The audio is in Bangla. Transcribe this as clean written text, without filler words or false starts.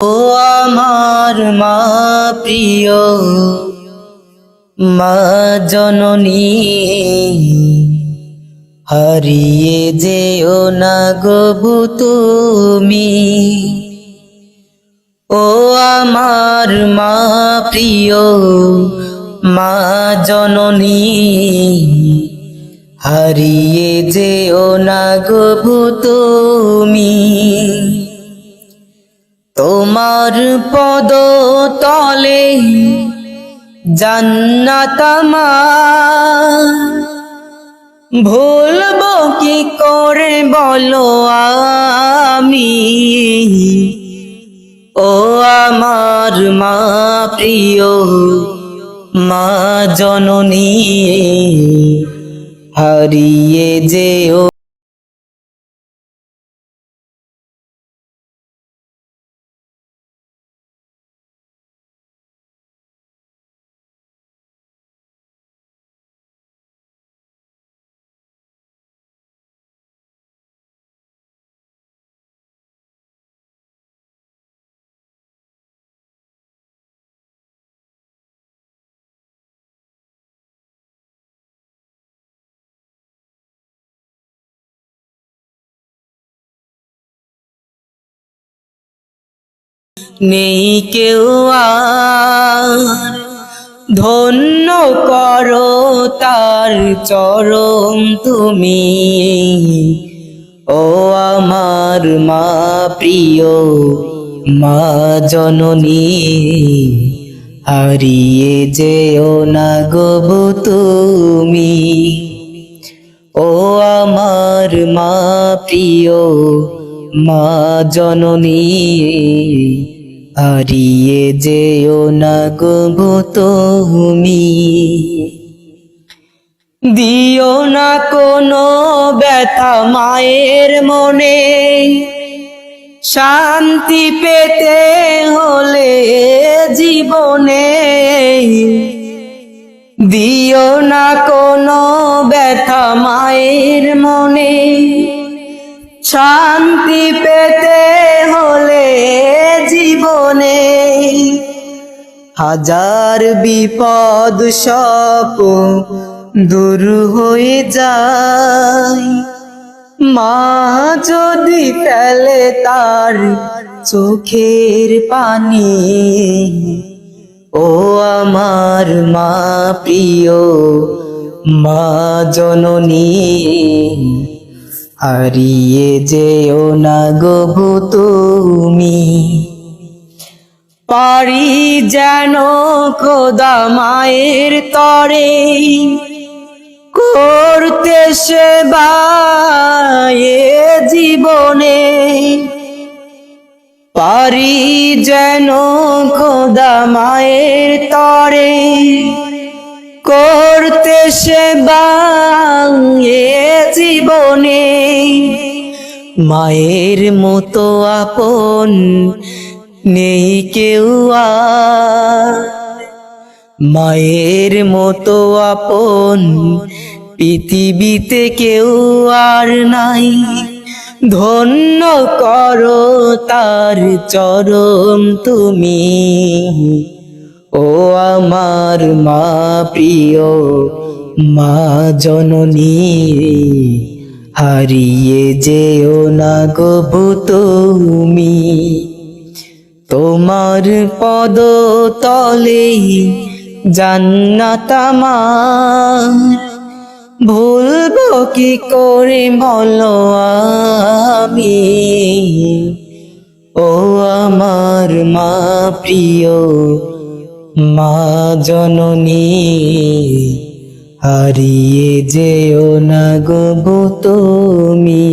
ও আমার মা প্রিয় মা জননী, হারিয়ে যেও না গো তুমি। ও আমার মা প্রিয় মা জননী, হারিয়ে যেও না গো তুমি। তোমার পদ তলে জান্নাত আমার, ভুলবো কি করে বলো আমি। ও আমার মা প্রিয় মা জননী, হারিয়ে যেও নেই কেউ আর, ধন্য করো তার চরণ তুমি। ও আমার মা প্রিয় মা জননী, হারিয়ে যেও না গো তুমি। ও আমার মা প্রিয় মা জননী, হারিয়ে যেও না গো তুমি। দিও না কোনো ব্যথা মায়ের মনে, শান্তি পেতে হলে জীবনে। দিও না কোনো ব্যথা মায়ের মনে, শান্তি পেতে হলে জীবনে। হাজার বিপদ সব দূর হয়ে যায়, মা যদি ফেলে তার চোখের পানি। ও আমার মা প্রিয় মা জননী, হারিয়ে যেও না গো তুমি। পারি যেন খোদা মায়ের তরে করতে সেবা এ জীবনে। পারি যেন খোদা মায়ের তরে করতে সেবা এ জীবনে। মায়ের মতো আপন নেই কেউ আর, মায়ের মতো আপন পৃথিবীতে কেউ আর নাই। ধন্য করো তার চরণ তুমি। ও আমার মা প্রিয় মা জননী, হারিয়ে যেও না গো তুমি। তোমার পদ তলে জান্নাত আমার, ভুলবো কি করে বলো আমি। ও আমার মা প্রিয় মা জননী, হারিয়ে যেও না গো তুমি।